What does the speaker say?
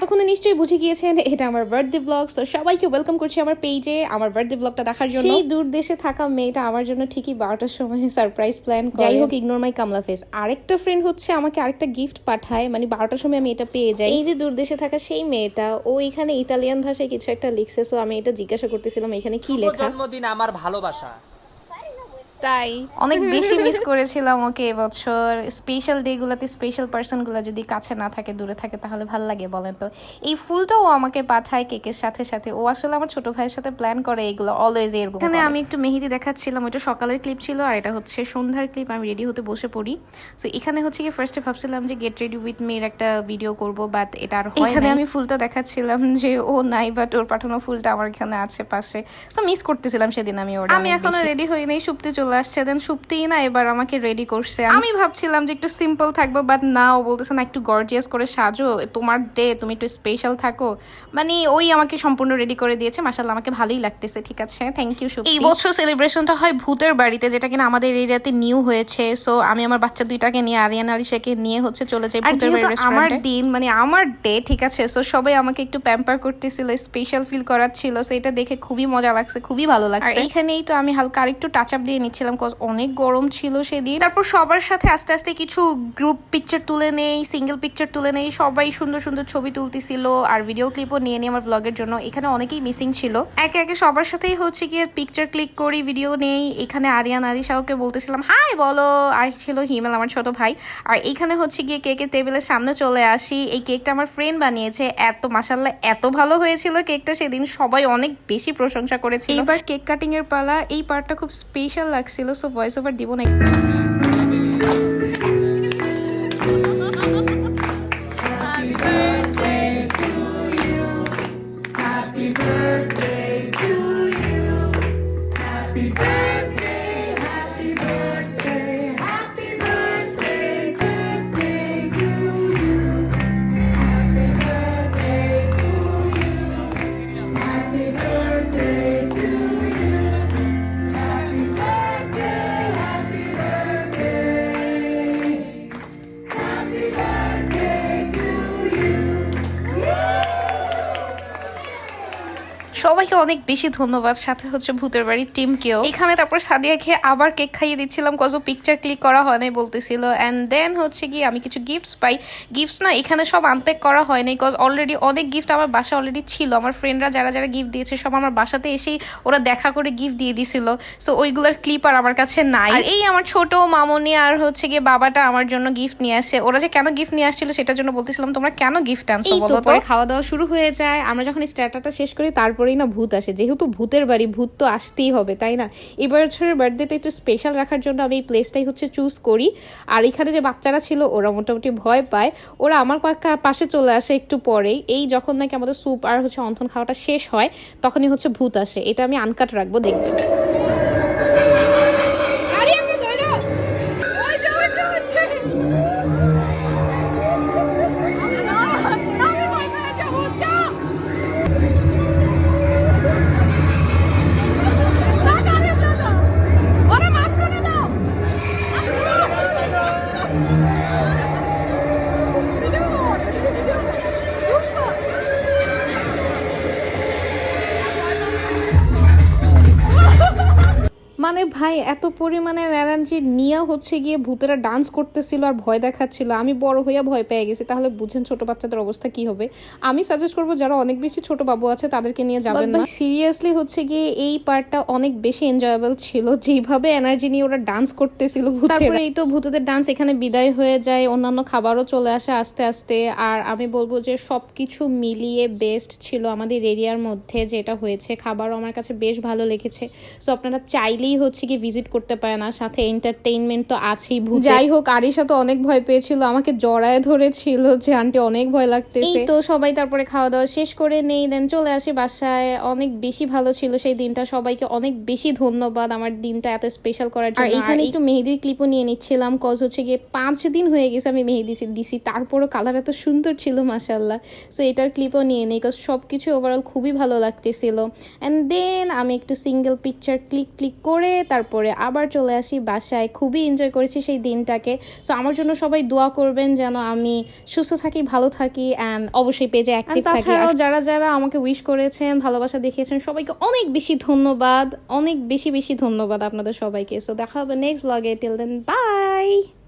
এতক্ষণে নিশ্চয়ই বুঝে গিয়েছেন এটা আমার বার্থডে ব্লগ। তো সবাইকে ওয়েলকাম করছি আমার পেজে আমার বার্থডে ব্লগটা দেখার জন্য। সেই দূর দেশে থাকা মেয়েটা আমার জন্য ঠিকই 12টার সময় সারপ্রাইজ প্ল্যান করে। যাই হোক, ইগনোর মাই কামলা ফেস। আরেকটা ফ্রেন্ড হচ্ছে আমাকে আরেকটা গিফট পাঠায়, মানে 12টার সময় আমি এটা পেয়ে যাই। এই যে দূর দেশে থাকা সেই মেয়েটা, ও এখানে ইতালিয়ান ভাষায় কিছু একটা লিখছে। সো আমি এটা জিজ্ঞাসা করতেছিলাম এখানে কি লেখা। জন্মদিন আমার ভালোবাসা। তাই অনেক বেশি মিস করেছিলাম ওকে এবছর। স্পেশাল ডেগুলোতে স্পেশাল পার্সনগুলো যদি কাছে না থাকে, দূরে থাকে, তাহলে ভাল লাগে বলেন তো। এই ফুলটাও আমাকে পাঠায় কেকের সাথে সাথে। ও আসলে আমার ছোট ভাইয়ের সাথে প্ল্যান করে এগুলো অলওয়েজ এরকম। এখানে আমি একটু মেহেদি দেখাচ্ছিলাম, ওইটা সকালের ক্লিপ ছিল আর এটা হচ্ছে সন্ধ্যার ক্লিপ। আমি রেডি হতে বসে পড়ি। সো এখানে হচ্ছে কি ফার্স্টে ভাবছিলাম যে গেট রেডি উইথ মির একটা ভিডিও করব, বাট এটা আর হয় না। এখানে আমি ফুলটা দেখাচ্ছিলাম যে ও নাই, বাট ওর পাঠানো ফুলটা আমার এখানে আছে পাশে। সো মিস করতেছিলাম সেদিন আমি ওর। আমি এখনো রেডি হই নাই, সুপ্তি চলে আসছে। দেন সুপ্তিই না এবার আমাকে রেডি করছে। আমি ভাবছিলাম যে একটু সিম্পল থাকবো, বাট না, ও বলতেছে না একটু গর্জিয়াস করে সাজো, তোমার ডে, তুমি একটু স্পেশাল থাকো। মানে ওই আমাকে সম্পূর্ণ রেডি করে দিয়েছে। মাশাআল্লাহ, আমাকে ভালোই লাগতেছে। ঠিক আছে, থ্যাংক ইউ সুপ্তি। এই বছর সেলিব্রেশনটা হয় ভূতের বাড়িতে, যেটা কিনা আমাদের এরিয়াতে নিউ হয়েছে। সো আমি আমার বাচ্চা দুইটাকে নিয়ে, আরিয়ান আরিশাকে নিয়ে হচ্ছে চলে যাই ভূতের বাড়ি রেস্টুরেন্টে। আমার দিন, মানে আমার ডে, ঠিক আছে। সো সবাই আমাকে একটু প্যাম্পার করতেছিল, স্পেশাল ফিল করাচ্ছিল। সো এটা দেখে খুবই মজা লাগছে, খুবই ভালো লাগছে। আর এইখানেই তো আমি হালকা আরেকটু টাচ আপ দিয়ে নিচ্ছিলাম, কজ অনেক গরম ছিল সেদিন। তারপর সবার সাথে আস্তে আস্তে কিছু গ্রুপ পিকচার তুলে নেই, সিঙ্গেল পিকচার তুলে নেই। সবাই সুন্দর সুন্দর ছবি তুলতেছিল আর ভিডিও ক্লিপও নিয়ে নিই আমার ব্লগের জন্য। এখানে অনেকেই মিসিং ছিল। একে একে সবার সাথেই হচ্ছে গিয়ে পিকচার ক্লিক করি, ভিডিও নেই। এখানে আরিয়ান আরিশাওকে বলতেছিলাম হাই বলো, আর ছিল হিমেল আমার ছোট ভাই। আর এখানে হচ্ছে গিয়ে কেকের টেবিলের সামনে চলে আসি। এই কেকটা আমার ফ্রেন্ড বানিয়েছে। এত মাশাআল্লাহ এত ভালো হয়েছিল কেকটা সেদিন, সবাই অনেক বেশি প্রশংসা করেছিল। এবার কেক কাটিং এর পালা। এই পার্টটা খুব স্পেশাল লাগছিল, সো ভয়েস ওভার দিব না। সবাইকে অনেক বেশি ধন্যবাদ, সাথে হচ্ছে ভূতের বাড়ির টিমকেও। এখানে তারপর সাদিয়াকে আবার কেক খাইয়ে দিচ্ছিলাম, কজ পিকচার ক্লিক করা হয় নাই বলতেছিল। অ্যান্ড দেন হচ্ছে কি আমি কিছু গিফটস পাই। গিফটস না এখানে সব আনপ্যাক করা হয় নাই, কজ অলরেডি অনেক গিফট আমার বাসা অলরেডি ছিল। আমার ফ্রেন্ডরা যারা যারা গিফট দিয়েছে সব আমার বাসাতে এসেই ওরা দেখা করে গিফট দিয়ে দিছিল। সো ওইগুলোর ক্লিপ আর আমার কাছে নাই। আর এই আমার ছোট মামনি আর হচ্ছে গিয়ে বাবাটা আমার জন্য গিফট নিয়ে আসছে। ওরা যে কেন গিফট নিয়ে আসছিল সেটার জন্য বলতেছিলাম তোমরা কেন গিফট আনছো বলো তো। খাওয়া দাওয়া শুরু হয়ে যায়। আমরা যখন স্টার্টারটা শেষ করি তারপরেই না ভূত আসে। যেহেতু ভূতের বাড়ি, ভূত তো আসতেই হবে, তাই না? এবার বছরের বার্থডেতে একটু স্পেশাল রাখার জন্য আমি এই প্লেসটাই হচ্ছে চুজ করি। আর এখানে যে বাচ্চারা ছিল ওরা মোটামুটি ভয় পায়। ওরা আমার পাশে চলে আসে একটু পরেই। এই যখন নাকি আমাদের স্যুপ আর হচ্ছে অন্থন খাওয়াটা শেষ হয় তখনই হচ্ছে ভূত আসে। এটা আমি আনকাট রাখবো, দেখবেন। মানে ভাই এত পরিমাণে এনার্জি নিয়ে হচ্ছে গিয়ে ভূতেরা ডান্স করতেছিল আর ভয় দেখাচ্ছিল। আমি বড় হইয়া ভয় পেয়ে গেছি, তাহলে বুঝেন ছোট বাচ্চাদের অবস্থা কি হবে। আমি সাজেস্ট করবো যারা অনেক বেশি ছোট বাবু আছে তাদেরকে নিয়ে যাবেন না। সিরিয়াসলি হচ্ছে গিয়ে এই পার্টটা অনেক বেশি এনজয়েবল ছিল, যেভাবে এনার্জি নিয়ে ওরা ডান্স করতেছিল। তারপরে এই তো ভূতেদের ডান্স এখানে বিদায় হয়ে যায়, অন্যান্য খাবারও চলে আসে আস্তে আস্তে। আর আমি বলবো যে সবকিছু মিলিয়ে বেস্ট ছিল আমাদের এরিয়ার মধ্যে যেটা হয়েছে। খাবারও আমার কাছে বেশ ভালো লেগেছে। সো আপনারা চাইলেই হচ্ছে কি ভিজিট করতে পারে না, সাথে এন্টারটেইনমেন্ট তো আছেই। যাই হোক, আরিশা তো অনেক ভয় পেয়েছিল, আমাকে জড়ায় ধরেছিল যে আন্টি অনেক ভয় লাগতেছে। এই তো সবাই তারপরে খাওয়া দাওয়া শেষ করে নেই, দেন চলে আসি বাসায়। অনেক বেশি ভালো ছিল সেই দিনটা। সবাইকে অনেক বেশি ধন্যবাদ আমার দিনটা এত স্পেশাল করার জন্য। আর এখানে একটু মেহেদির ক্লিপও নিয়ে নিচ্ছিলাম, কজ হচ্ছে গিয়ে 5 দিন হয়ে গেছে আমি মেহেদি দিছি, তারপরও কালার এত সুন্দর ছিল মাশাআল্লাহ। সো এটার ক্লিপও নিয়ে নিই, কজ সবকিছু ওভারঅল খুবই ভালো লাগতেছিল। অ্যান্ড দেন আমি একটু সিঙ্গেল পিকচার ক্লিক করে তারপরে আবার চলে আসি বাসায়। খুবই এনজয় করেছি সেই দিনটাকে। সো আমার জন্য সবাই দোয়া করবেন যেন আমি সুস্থ থাকি, ভালো থাকি, অ্যান্ড অবশ্যই পেজে অ্যাক্টিভ থাকি। তাছাড়াও যারা যারা আমাকে উইশ করেছেন, ভালোবাসা দেখিয়েছেন, সবাইকে অনেক বেশি ধন্যবাদ, অনেক বেশি বেশি ধন্যবাদ আপনাদের সবাইকে। সো দেখা হবে নেক্সট ব্লগে। Till then by.